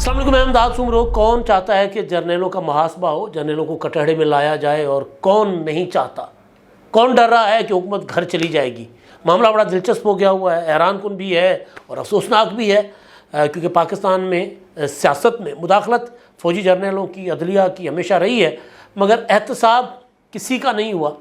अस्सलाम वालेकुम, मैं अहमदाद सुमरो। कौन चाहता है कि जर्नलों का मुहासबा हो, जर्नलों को कटहरे में लाया जाए, और कौन नहीं चाहता? कौन डर रहा है कि हुकूमत घर चली जाएगी? मामला बड़ा दिलचस्प हो गया हुआ है, हैरानकुन भी है और अफसोसनाक भी है, क्योंकि पाकिस्तान में सियासत में मुदाखलत फ़ौजी जर्नलों की, अदलिया की हमेशा रही है, मगर एहतसाब किसी का नहीं हुआ।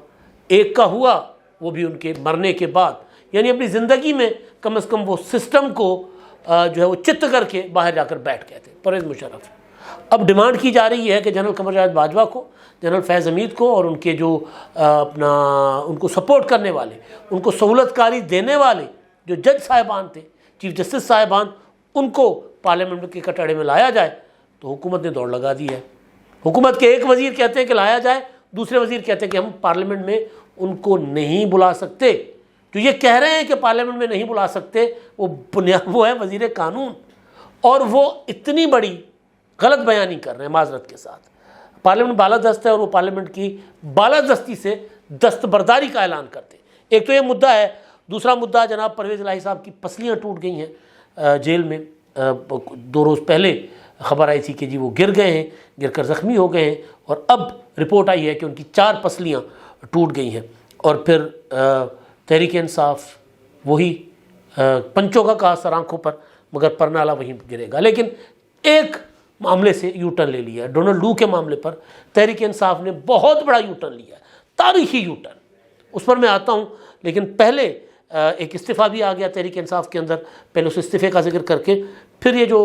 एक का हुआ, वो भी उनके मरने के बाद, यानी अपनी ज़िंदगी में कम से कम वो सिस्टम को जो है वो चित्त करके बाहर जाकर बैठ गए थे, परवेज़ मुशर्रफ। अब डिमांड की जा रही है कि जनरल कमर जावेद बाजवा को, जनरल फैज़ हमीद को और उनके जो उनको सपोर्ट करने वाले, उनको सहूलतकारी देने वाले जो जज साहिबान थे, चीफ जस्टिस साहिबान, उनको पार्लियामेंट के कटहरे में लाया जाए। तो हुकूमत ने दौड़ लगा दी है। हुकूमत के एक वज़ीर कहते हैं कि लाया जाए, दूसरे वज़ीर कहते हैं कि हम पार्लियामेंट में उनको नहीं बुला सकते। जो ये कह रहे हैं कि पार्लियामेंट में नहीं बुला सकते, वो है वज़ीर कानून, और वो इतनी बड़ी गलत बयानी कर रहे हैं माजरत के साथ। पार्लियामेंट बालादस्त है और वो पार्लियामेंट की बालादस्ती से दस्तबरदारी का ऐलान करते हैं। एक तो ये मुद्दा है। दूसरा मुद्दा, जनाब परवेज़ इलाही साहब की पसलियाँ टूट गई हैं जेल में। 2 रोज़ पहले खबर आई थी कि जी वो गिर गए हैं, गिर कर ज़ख्मी हो गए हैं, और अब रिपोर्ट आई है कि उनकी 4 पसलियाँ टूट गई हैं। और फिर तहरीक इंसाफ वही पंचों का कहा सर आंखों पर, मगर परनाला वहीं गिरेगा। लेकिन एक मामले से यू टर्न ले लिया है। डोनाल्ड लू के मामले पर तहरीक इंसाफ ने बहुत बड़ा यू टर्न लिया है, तारीखी यू टर्न। उस पर मैं आता हूँ, लेकिन पहले एक इस्तीफ़ा भी आ गया तहरीक इंसाफ के अंदर। पहले उस इस्तीफ़े का जिक्र करके फिर ये जो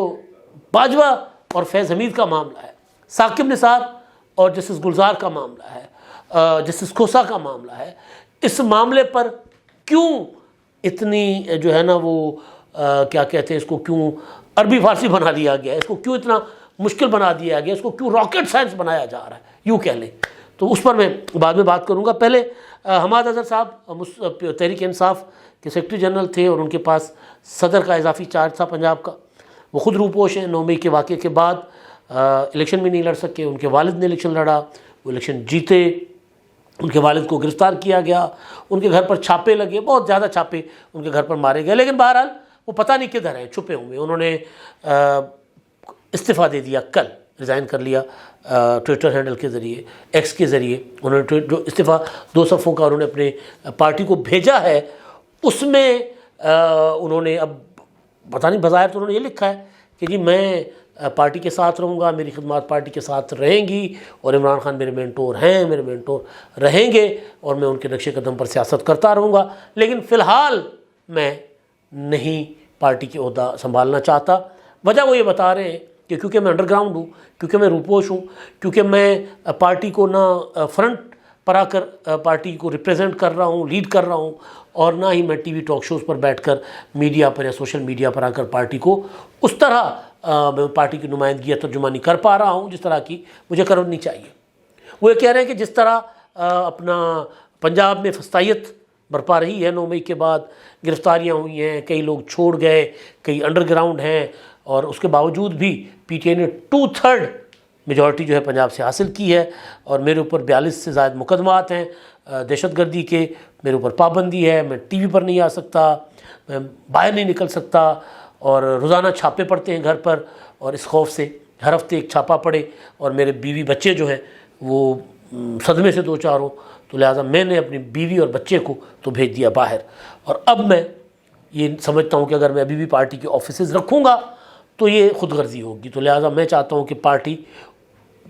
बाजवा और फैज़ हमीद का मामला है, साकिब निसार और जस्टिस गुलजार का मामला है, जस्टिस खोसा का मामला है, इस मामले पर क्यों इतनी जो है ना वो क्या कहते हैं इसको, क्यों अरबी फारसी बना दिया गया, इसको क्यों इतना मुश्किल बना दिया गया, इसको क्यों रॉकेट साइंस बनाया जा रहा है, यूँ कह लें। तो उस पर मैं बाद में बात करूँगा। पहले हमाद अजहर साहब तहरीक इंसाफ के सेक्रेटरी जनरल थे और उनके पास सदर का इजाफी चार्ज था पंजाब का। वो खुद रूपोश हैं। 9 मई के वाक़े के बाद इलेक्शन भी नहीं लड़ सके। उनके वालिद ने इलेक्शन लड़ा, वो इलेक्शन जीते। उनके वालिद को गिरफ़्तार किया गया, उनके घर पर छापे लगे, बहुत ज़्यादा छापे उनके घर पर मारे गए। लेकिन बहरहाल वो पता नहीं किधर हैं, छुपे हुए। उन्होंने इस्तीफ़ा दे दिया, कल रिज़ाइन कर लिया ट्विटर हैंडल के ज़रिए, एक्स के ज़रिए। उन्होंने जो इस्तीफ़ा 2 सफ़ों का उन्होंने अपने पार्टी को भेजा है, उसमें उन्होंने अब पता नहीं, बज़ाहिर तो उन्होंने ये लिखा है कि जी मैं पार्टी के साथ रहूँगा, मेरी खिदमत पार्टी के साथ रहेंगी, और इमरान खान मेरे मेंटोर हैं, मेरे मेंटोर रहेंगे, और मैं उनके नक्शे कदम पर सियासत करता रहूँगा। लेकिन फ़िलहाल मैं नहीं पार्टी के ओहदा संभालना चाहता। वजह वो ये बता रहे हैं कि क्योंकि मैं अंडरग्राउंड हूँ, क्योंकि मैं रूपोश हूँ, क्योंकि मैं पार्टी को ना फ्रंट पर आकर पार्टी को रिप्रेजेंट कर रहा हूँ, लीड कर रहा हूँ, और ना ही मैं टीवी टॉक शोज़ पर बैठकर मीडिया पर या सोशल मीडिया पर आकर पार्टी को उस तरह मैं पार्टी की नुमाइंदगी या तर्जुमानी कर पा रहा हूँ जिस तरह की मुझे करनी चाहिए। वो ये कह रहे हैं कि जिस तरह अपना पंजाब में फस्तायत बरपा रही है, 9 मई के बाद गिरफ्तारियाँ हुई हैं, कई लोग छोड़ गए, कई अंडरग्राउंड हैं, और उसके बावजूद भी पीटीआई ने 2/3 मेजॉरिटी जो है पंजाब से हासिल की है। और मेरे ऊपर 42 से ज़ायद मुकदमात हैं दहशतगर्दी के, मेरे ऊपर पाबंदी है, मैं टीवी पर नहीं आ सकता, मैं बाहर नहीं निकल सकता, और रोज़ाना छापे पड़ते हैं घर पर, और इस खौफ से हर हफ्ते एक छापा पड़े, और मेरे बीवी बच्चे जो हैं वो सदमे से 2-4 हो, तो लिहाजा मैंने अपनी बीवी और बच्चे को तो भेज दिया बाहर। और अब मैं ये समझता हूँ कि अगर मैं अभी भी पार्टी के ऑफिसेज़ रखूँगा तो ये खुदगर्जी होगी। तो लिहाजा मैं चाहता हूँ कि पार्टी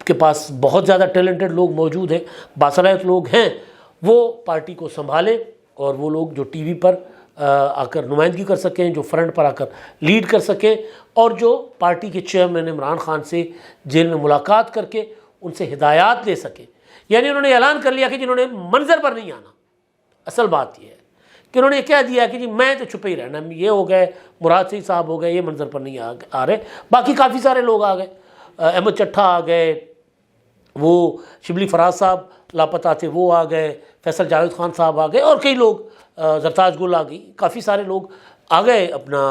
के पास बहुत ज़्यादा टैलेंटेड लोग मौजूद हैं, बासलाहियत लोग हैं, वो पार्टी को संभालें, और वो लोग जो टीवी पर आकर नुमाइंदगी कर सकें, जो फ्रंट पर आकर लीड कर सकें, और जो पार्टी के चेयरमैन इमरान खान से जेल में मुलाकात करके उनसे हिदायत दे सकें। यानी उन्होंने ऐलान कर लिया कि जिन्होंने मंजर पर नहीं आना। असल बात यह है कि उन्होंने कह दिया कि जी मैं तो छुपे ही रहना, ये हो गए मुराद सईद साहब हो गए, ये मंजर पर नहीं आ रहे, बाकी काफ़ी सारे लोग आ गए, अहमद चट्ठा आ गए, वो शिबली फराज साहब लापता थे वो आ गए, फैसल जावेद खान साहब आ गए, और कई लोग, जरताज गुल आ गई, काफ़ी सारे लोग आ गए अपना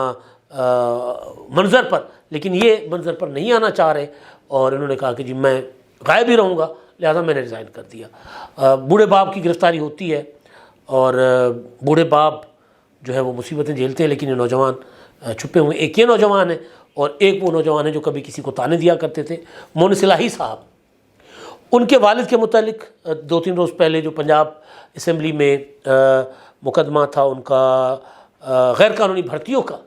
मंजर पर। लेकिन ये मंजर पर नहीं आना चाह रहे, और इन्होंने कहा कि जी मैं गायब ही रहूँगा, लिहाजा मैंने रिज़ाइन कर दिया। बूढ़े बाप की गिरफ़्तारी होती है, और बूढ़े बाप जो है वो मुसीबतें झेलते हैं, लेकिन ये नौजवान छुपे हुए। एक ये नौजवान है और एक वो नौजवान है जो कभी किसी को ताने दिया करते थे, मोहन इलाही साहब। उनके वालिद के मुतालिक 2-3 रोज़ पहले जो पंजाब असम्बली में मुकदमा था उनका गैर कानूनी भर्तियों का,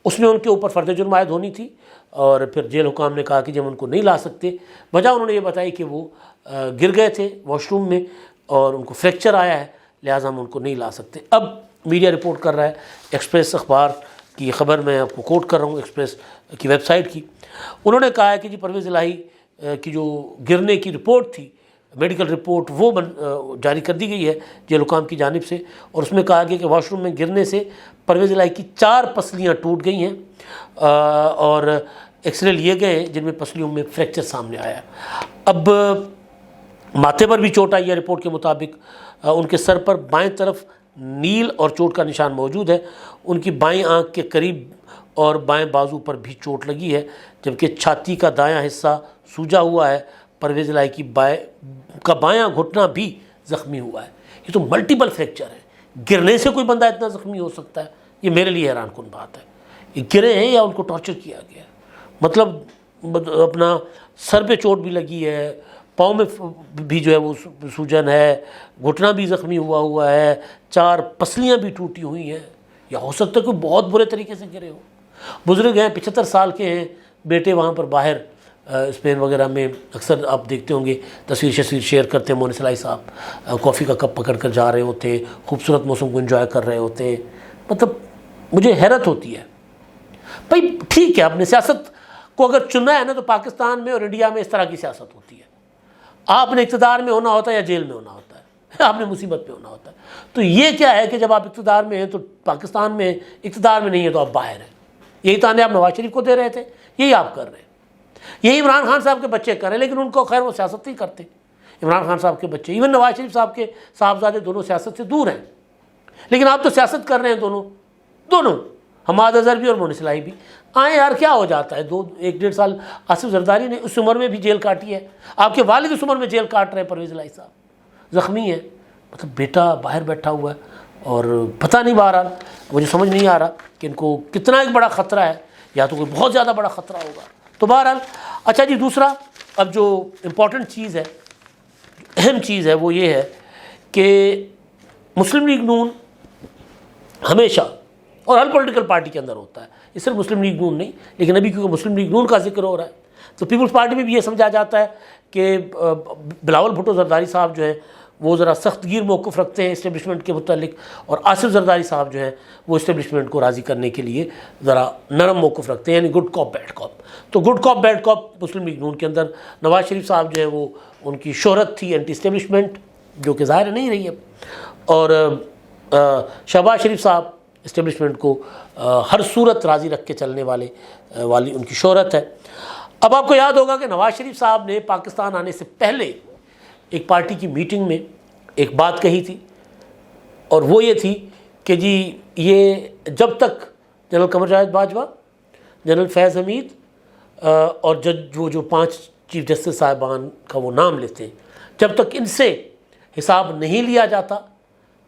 उसमें उनके ऊपर फ़र्द जुर्म आयद होनी थी और फिर जेल हुकाम ने कहा कि जब उनको नहीं ला सकते, वजह उन्होंने ये बताई कि वो गिर गए थे वॉशरूम में और उनको फ्रैक्चर आया है, लिहाजा हम उनको नहीं ला सकते। अब मीडिया रिपोर्ट कर रहा है, एक्सप्रेस अखबार की खबर मैं आपको कोट कर रहा हूँ, एक्सप्रेस की वेबसाइट की। उन्होंने कहा है कि जी परवेज़ इलाही की जो गिरने की रिपोर्ट थी, मेडिकल रिपोर्ट, वो जारी कर दी गई है जेल हुकाम की जानिब से, और उसमें कहा गया कि वॉशरूम में गिरने से परवेज़ इलाही की 4 पसलियाँ टूट गई हैं और एक्सरे लिए गए हैं जिनमें पसलियों में फ्रैक्चर सामने आया। अब माथे पर भी चोट आई है रिपोर्ट के मुताबिक। उनके सर पर बाएं तरफ नील और चोट का निशान मौजूद है। उनकी बाएं आंख के करीब और बाएं बाजू पर भी चोट लगी है, जबकि छाती का दायां हिस्सा सूजा हुआ है। परवेज़ इलाही की बायां घुटना भी ज़ख्मी हुआ है। ये तो मल्टीपल फ्रैक्चर है। गिरने से कोई बंदा इतना ज़ख्मी हो सकता है, ये मेरे लिए हैरान कुन बात है। ये गिरे हैं या उनको टॉर्चर किया गया, मतलब अपना सर पे चोट भी लगी है, पाँव में भी जो है वो सूजन है, घुटना भी ज़ख्मी हुआ है, 4 पसलियाँ भी टूटी हुई हैं। या हो सकता है कोई बहुत बुरे तरीके से गिरे हो। बुज़ुर्ग हैं, 75 साल के हैं, बेटे वहाँ पर बाहर स्पेन वगैरह में अक्सर आप देखते होंगे तस्वीर शेयर करते हैं। मोहन इलाही साहब कॉफ़ी का कप पकड़ कर जा रहे होते, खूबसूरत मौसम को एंजॉय कर रहे होते। मतलब मुझे हैरत होती है भाई, ठीक है, आपने सियासत को अगर चुनना है ना तो पाकिस्तान में और इंडिया में इस तरह की सियासत होती है। आपने इक़्तिदार में होना होता है या जेल में होना होता है, आपने मुसीबत में होना होता है। तो ये क्या है कि जब आप इक़्तिदार में हैं तो पाकिस्तान में, इक़्तिदार में नहीं है तो आप बाहर हैं। यही ताने आप नवाज शरीफ को दे रहे थे, यही आप कर रहे हैं, यही इमरान खान साहब के बच्चे कर रहे हैं। लेकिन उनको खैर वो सियासत नहीं करते। इमरान खान साहब के बच्चे, इवन नवाज शरीफ साहब के साहबजादे दोनों सियासत से दूर हैं, लेकिन आप तो सियासत कर रहे हैं दोनों हमाद अज़हर भी और मोहन इलाही भी। आए यार, क्या हो जाता है। 1-1.5 साल आसिफ जरदारी ने उस उम्र में भी जेल काटी है। आपके वालिद उस उम्र में जेल काट रहे हैं, परवेज़ इलाही साहब ज़ख्मी है। मतलब बेटा बाहर बैठा हुआ है और पता नहीं, बहरहाल मुझे समझ नहीं आ रहा कि इनको कितना एक बड़ा ख़तरा है, या तो कोई बहुत ज़्यादा बड़ा ख़तरा होगा। तो बहरहाल अच्छा जी, दूसरा अब जो इम्पॉर्टेंट चीज़ है, अहम चीज़ है, वो ये है कि मुस्लिम लीग नून हमेशा और हर पॉलिटिकल पार्टी के अंदर होता है, ये सिर्फ मुस्लिम लीग नून नहीं, लेकिन अभी क्योंकि मुस्लिम लीग नून का जिक्र हो रहा है तो पीपल्स पार्टी में भी ये समझा जाता है कि बिलावल भुट्टो जरदारी साहब जो हैं वो ज़रा सख्तगीर मौक़िफ़ रखते हैं इस्टेब्लिशमेंट के मुतालिक, और आसिफ जरदारी साहब जो हैं वो इस्टेब्लिशमेंट को राज़ी करने के लिए ज़रा नरम मौक़िफ़ रखते हैं, यानी गुड कॉप बैड कॉप। तो गुड कॉप बैड कॉप मुस्लिम लीग नून के अंदर नवाज शरीफ साहब जो है वो, उनकी शोहरत थी एंटी इस्टेब्लिशमेंट, जो कि ज़ाहिर नहीं रही है, और शहबाज शरीफ साहब इस्टेब्लिशमेंट को हर सूरत राज़ी रख के चलने वाली उनकी शोहरत है। अब आपको याद होगा कि नवाज शरीफ साहब ने पाकिस्तान आने से पहले एक पार्टी की मीटिंग में एक बात कही थी, और वो ये थी कि जी ये जब तक जनरल कमर जावेद बाजवा, जनरल फैज़ हमीद और जज जो 5 चीफ जस्टिस साहिबान का वो नाम लेते हैं, जब तक इनसे हिसाब नहीं लिया जाता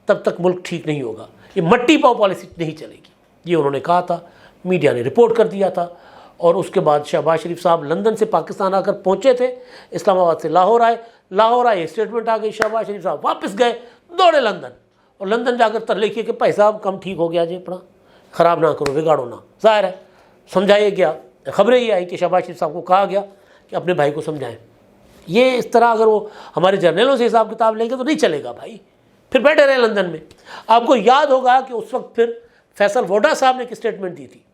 तब तक मुल्क ठीक नहीं होगा, ये मट्टी पाव पॉलिसी नहीं चलेगी, ये उन्होंने कहा था। मीडिया ने रिपोर्ट कर दिया था, और उसके बाद शहबाज शरीफ साहब लंदन से पाकिस्तान आकर पहुँचे थे, इस्लामाबाद से लाहौर आए, स्टेटमेंट आ गई, शहबाज शरीफ साहब वापस गए, दौड़े लंदन, और लंदन जाकर तरले किए कि भाई साहब कम ठीक हो गया जी, अपना ख़राब ना करो, बिगाड़ो ना। ज़ाहिर है समझाया गया, खबरें ये आई कि शहबाज शरीफ साहब को कहा गया कि अपने भाई को समझाएं। ये इस तरह अगर वो हमारे जर्नलों से हिसाब किताब लेंगे तो नहीं चलेगा भाई। फिर बैठे रहे लंदन में। आपको याद होगा कि उस वक्त फिर फैसल वोडा साहब ने एक स्टेटमेंट दी थी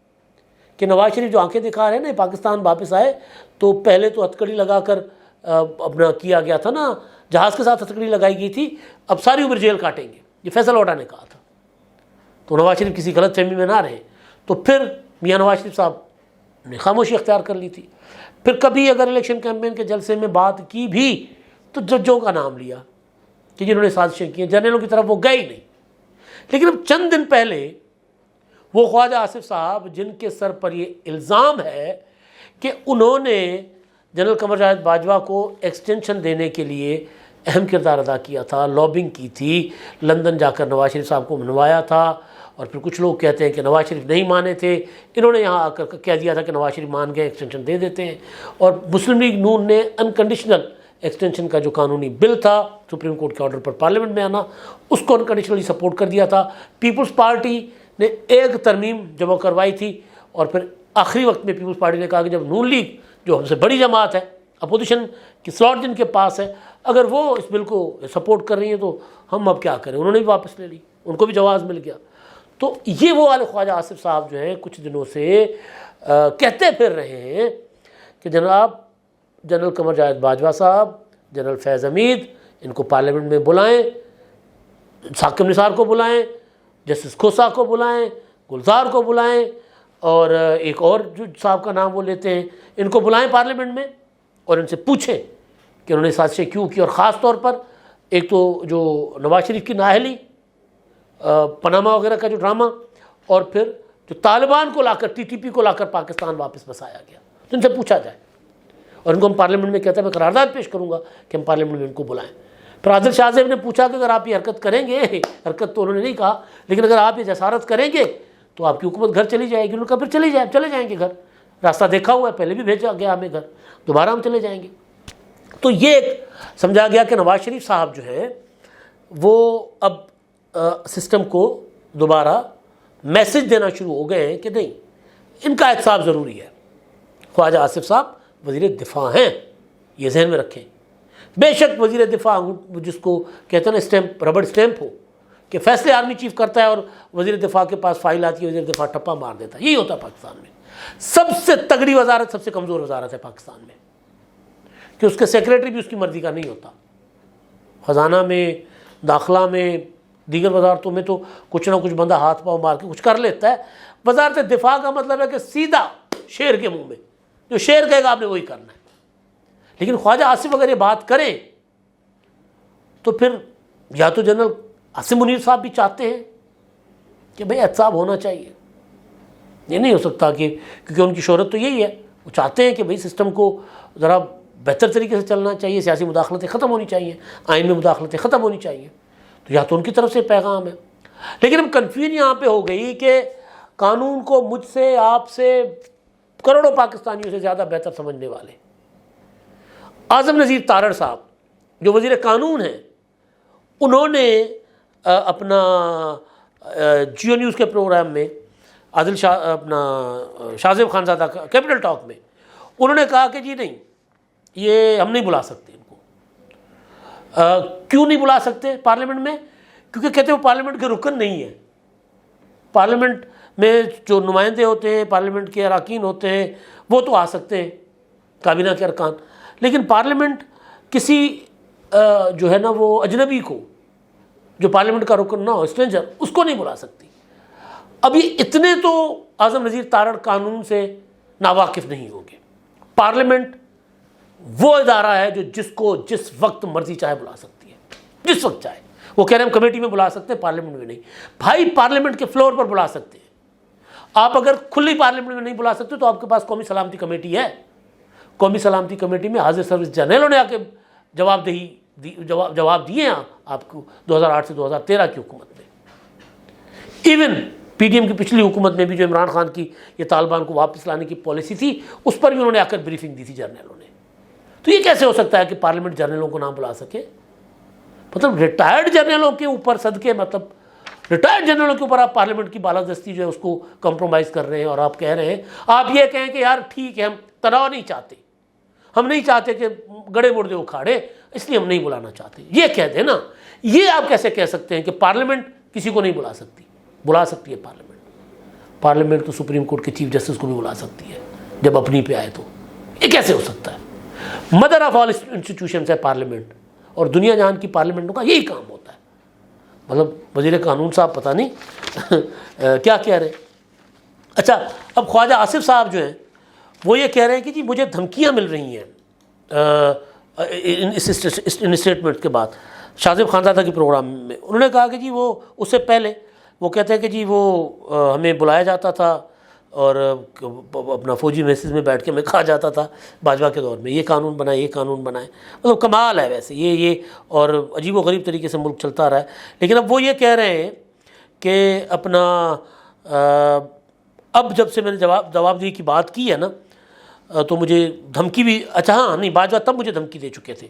कि नवाज शरीफ जो आंखें दिखा रहे हैं ना, पाकिस्तान वापस आए तो पहले तो हथकड़ी लगाकर अपना किया गया था ना, जहाज़ के साथ हथकड़ी लगाई गई थी, अब सारी उम्र जेल काटेंगे, ये फैसल वोडा ने कहा था। तो नवाज शरीफ किसी गलत फहमी में ना रहे, तो फिर मियाँ नवाज शरीफ साहब ने खामोशी अख्तियार कर ली थी। फिर कभी अगर इलेक्शन कैंपेन के जलसे में बात की भी तो जजों का नाम लिया कि जिन्होंने साजिशें की, जनरलों की तरफ वो गए ही नहीं। लेकिन अब चंद दिन पहले वो ख्वाजा आसिफ साहब, जिनके सर पर ये इल्ज़ाम है कि उन्होंने जनरल कमर जावेद बाजवा को एक्सटेंशन देने के लिए अहम किरदार अदा किया था, लॉबिंग की थी, लंदन जाकर नवाज शरीफ साहब को मनवाया था, और फिर कुछ लोग कहते हैं कि नवाज शरीफ नहीं माने थे, इन्होंने यहाँ आकर कह दिया था कि नवाज शरीफ मान गए, एक्सटेंशन दे देते हैं। और मुस्लिम लीग नून ने अनकंडीशनल एक्सटेंशन का जो कानूनी बिल था सुप्रीम कोर्ट के ऑर्डर पर पार्लियामेंट में आना, उसको अनकंडीशनली सपोर्ट कर दिया था। पीपल्स पार्टी ने एक तरमीम जब वो करवाई थी और फिर आखिरी वक्त में पीपल्स पार्टी ने कहा कि जब नून लीग जो हमसे बड़ी जमात है, अपोजिशन की स्लॉट जिनके पास है, अगर वो इस बिल को सपोर्ट कर रही है तो हम अब क्या करें। उन्होंने भी वापस ले ली, उनको भी जवाब मिल गया। तो ये वो वाले ख्वाजा आसिफ साहब जो हैं कुछ दिनों से कहते फिर रहे हैं कि जनाब जनरल कमर जावेद बाजवा साहब, जनरल फैज़ हमीद, इनको पार्लियामेंट में बुलाएं, साकिब निसार को बुलाएं, जस्टिस खोसा को बुलाएं, गुलजार को बुलाएं, और एक और जो साहब का नाम वो लेते हैं, इनको बुलाएं पार्लियामेंट में और इनसे पूछें कि उन्होंने साजिशें क्यों की। और ख़ास तौर पर एक तो जो नवाज शरीफ की नाअहली, पनामा वगैरह का जो ड्रामा, और फिर जो तालिबान को लाकर, TTP को लाकर पाकिस्तान वापस बसाया गया, तो इनसे पूछा जाए। और इनको हम पार्लियामेंट में, कहते हैं मैं करारदाद पेश करूंगा कि हम पार्लियामेंट में इनको बुलाएं। फिर आदिल शाहजेब ने पूछा कि अगर आप ये हरकत करेंगे, हरकत तो उन्होंने नहीं कहा, लेकिन अगर आप ये जसारत करेंगे तो आपकी हुकूमत घर चली जाएगी। उन्होंने कहा फिर चले जाएंगे घर, रास्ता देखा हुआ है, पहले भी भेजा गया हमें घर, दोबारा हम चले जाएंगे। तो ये एक समझा गया कि नवाज शरीफ साहब जो है वो अब सिस्टम को दोबारा मैसेज देना शुरू हो गए हैं कि नहीं, इनका एहतसाब ज़रूरी है। ख्वाजा आसिफ साहब वज़ीर दिफा हैं, ये जहन में रखें। बेशक वज़ीर दिफा जिसको कहते हैं ना स्टैम्प, रबड़ स्टैम्प हो कि फैसले आर्मी चीफ करता है और वज़ीर दिफा के पास फाइल आती है, वज़ीर दिफा टप्पा मार देता है। यही होता है पाकिस्तान में। सबसे तगड़ी वजारत सबसे कमज़ोर वजारत है पाकिस्तान में, कि उसके सेक्रेटरी भी उसकी मर्ज़ी का नहीं होता। ख़जाना में, दाखिला में, दीगर वजारतों में तो कुछ ना कुछ बंदा हाथ पाँव मार के कुछ कर लेता है। वजारत दिफा का मतलब है कि सीधा शेर के मुंह में, जो शेर कहेगा आपने वही करना है। लेकिन ख्वाजा आसिफ अगर ये बात करें तो फिर या तो जनरल आसिम मुनीर साहब भी चाहते हैं कि भाई एहतसाब होना चाहिए। ये नहीं हो सकता कि, क्योंकि उनकी शोहरत तो यही है, वो चाहते हैं कि भाई सिस्टम को ज़रा बेहतर तरीके से चलना चाहिए, सियासी मुदाखलतें ख़त्म होनी चाहिए, आइन में मुदाखलतें ख़त्म होनी चाहिए। तो या तो उनकी तरफ से पैगाम है। लेकिन अब कन्फ्यूजन यहाँ पे हो गई कि कानून को मुझसे, आपसे, करोड़ों पाकिस्तानियों से ज़्यादा बेहतर समझने वाले आज़म नज़ीर तारड़ साहब जो वज़ीर कानून हैं, उन्होंने अपना जियो न्यूज़ के प्रोग्राम में आदिल शाहजेब खानज़ादा का कैपिटल टॉक में उन्होंने कहा कि जी नहीं, ये हम नहीं बुला सकते इनको। क्यों नहीं बुला सकते पार्लियामेंट में? क्योंकि कहते हैं वो पार्लियामेंट के रुकन नहीं है। पार्लियामेंट में जो नुमाइंदे होते हैं, पार्लियामेंट के अरकान होते हैं, वो तो आ सकते हैं, काबीना के अरकान। लेकिन पार्लियामेंट किसी जो है ना वो अजनबी को, जो पार्लियामेंट का रुकन ना हो, स्ट्रेंजर, उसको नहीं बुला सकती। अब ये इतने तो आज़म नज़ीर तारड़ कानून से नावाकिफ़ नहीं होंगे। पार्लियामेंट वो इदारा है जो जिसको जिस वक्त मर्जी चाहे बुला सकती है, जिस वक्त चाहे। वो कह रहे हैं हम कमेटी में बुला सकते हैं, पार्लियामेंट में नहीं। भाई पार्लियामेंट के फ्लोर पर बुला सकते हैं आप। अगर खुली पार्लियामेंट में नहीं बुला सकते तो आपके पास कौमी सलामती कमेटी है। कौमी सलामती कमेटी में हाजिर सर्विस जनरलों ने आके जवाब दिए हैं आपको 2008 से 2013 की हुकूमत में। इवन PDM की पिछली हुकूमत में भी जो इमरान खान की ये तालिबान को वापस लाने की पॉलिसी थी, उस पर भी उन्होंने आकर ब्रीफिंग दी थी जनरलों ने। तो ये कैसे हो सकता है कि पार्लियामेंट जनरलों को ना बुला सके? मतलब रिटायर्ड जनरलों के ऊपर सदके, मतलब रिटायर्ड जनरलों के ऊपर आप पार्लियामेंट की बालादस्ती जो है उसको कंप्रोमाइज़ कर रहे हैं। और आप कह रहे हैं, आप ये कहें कि यार ठीक है, हम तनाव नहीं चाहते, हम नहीं चाहते कि गड़े मुर्दे उखाड़े, इसलिए हम नहीं बुलाना चाहते, ये कह दें ना। ये आप कैसे कह सकते हैं कि पार्लियामेंट किसी को नहीं बुला सकती? बुला सकती है पार्लियामेंट। पार्लियामेंट तो सुप्रीम कोर्ट के चीफ जस्टिस को भी बुला सकती है जब अपनी पे आए। तो ये कैसे हो सकता है? मदर ऑफ ऑल इंस्टीट्यूशंस है पार्लियामेंट, और दुनिया जहान की पार्लियामेंटों का यही काम होता है। मतलब वज़ीर कानून साहब पता नहीं क्या कह रहे हैं। अच्छा, अब ख्वाजा आसिफ साहब जो हैं वो ये कह रहे हैं कि जी मुझे धमकियां मिल रही हैं इस स्टेटमेंट के बाद। शाहजेब खानज़ादा के प्रोग्राम में उन्होंने कहा कि जी वो उससे पहले वो कहते हैं कि जी वो हमें बुलाया जाता था और अपना फ़ौजी मैसेज में बैठ के हमें कहा जाता था बाजवा के दौर में, ये कानून बनाए, ये कानून बनाए। मतलब कमाल है वैसे ये और अजीब व गरीब तरीके से मुल्क चलता रहा है। लेकिन अब वो ये कह रहे हैं कि अपना अब जब से मैंने जवाबदेही की बात की है ना, तो मुझे धमकी भी, अच्छा हाँ नहीं, बाजवा तब मुझे धमकी दे चुके थे,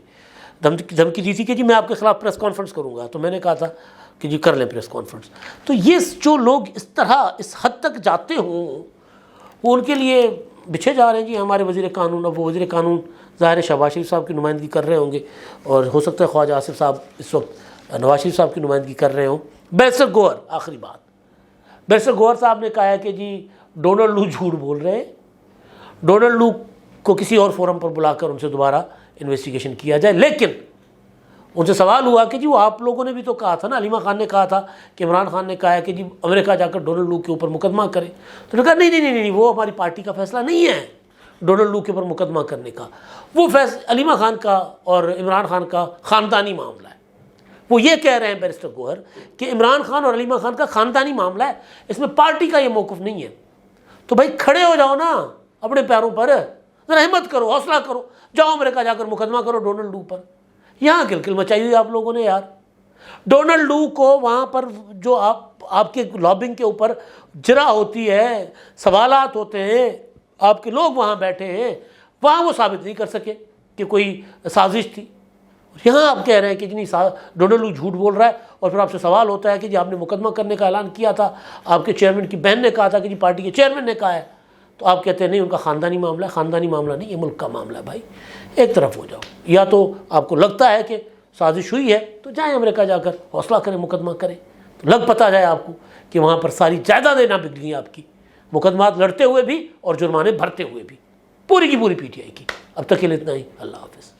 धमकी दी थी कि जी मैं आपके खिलाफ प्रेस कॉन्फ्रेंस करूँगा। तो मैंने कहा था कि जी कर लें प्रेस कॉन्फ्रेंस। तो ये जो लोग इस तरह इस हद तक जाते हों, वो उनके लिए बिछे जा रहे हैं जी हमारे वज़ीर कानून। अब वो वज़ीर कानून ज़ाहिर शहबाज शरीफ साहब की नुमाइंदगी कर रहे होंगे, और हो सकता है ख्वाजा आसिफ साहब इस वक्त नवाज शरीफ साहब की नुमाइंदगी कर रहे हों। बैरिस्टर गौहर, आखिरी बात, बैरिस्टर गौहर साहब ने कहा है कि जी डोनाल्ड लू झूठ बोल रहे हैं, डोनाल्ड लू को किसी और फोरम पर बुलाकर उनसे दोबारा इन्वेस्टिगेशन किया जाए। लेकिन उनसे सवाल हुआ कि जी वो आप लोगों ने भी तो कहा था ना, अलीमा खान ने कहा था कि इमरान खान ने कहा है कि जी अमेरिका जाकर डोनाल्ड लू के ऊपर मुकदमा करें। तो उन्होंने कहा नहीं नहीं नहीं नहीं, वो हमारी पार्टी का फैसला नहीं है डोनाल्ड लू के ऊपर मुकदमा करने का, वो फैसला अलीमा खान का और इमरान खान का ख़ानदानी मामला है। वो ये कह रहे हैं बैरिस्टर गौहर कि इमरान खान और अलीमा खान का ख़ानदानी मामला है, इसमें पार्टी का ये मौक़िफ़ नहीं है। तो भाई खड़े हो जाओ ना अपने पैरों पर, ज़रा हिम्मत करो, हौसला करो, जाओ अमेरिका जाकर मुकदमा करो डोनाल्ड लू पर। यहाँ किलकिल मचाई हुई आप लोगों ने यार। डोनाल्ड लू को वहाँ पर जो आपके लॉबिंग के ऊपर जरा होती है, सवालात होते हैं, आपके लोग वहाँ बैठे हैं, वहाँ वो साबित नहीं कर सके कि कोई साजिश थी। यहाँ आप कह रहे हैं कि जी नहीं डोनाल्ड लू झूठ बोल रहा है, और फिर आपसे सवाल होता है कि जी आपने मुकदमा करने का ऐलान किया था, आपके चेयरमैन की बहन ने कहा था कि जी पार्टी के चेयरमैन ने कहा है, तो आप कहते हैं नहीं उनका ख़ानदानी मामला है। ख़ानदानी मामला नहीं, ये मुल्क का मामला है भाई, एक तरफ हो जाओ। या तो आपको लगता है कि साजिश हुई है तो जाएं अमेरिका जाकर हौसला करें, मुकदमा करें, तो लग पता जाए आपको कि वहाँ पर सारी जायदादें ना बिक गई आपकी, मुकदमात लड़ते हुए भी और जुर्माने भरते हुए भी, पूरी की पूरी पीटीआई की। अब तक के लिए इतना ही, अल्लाह हाफ़िज़।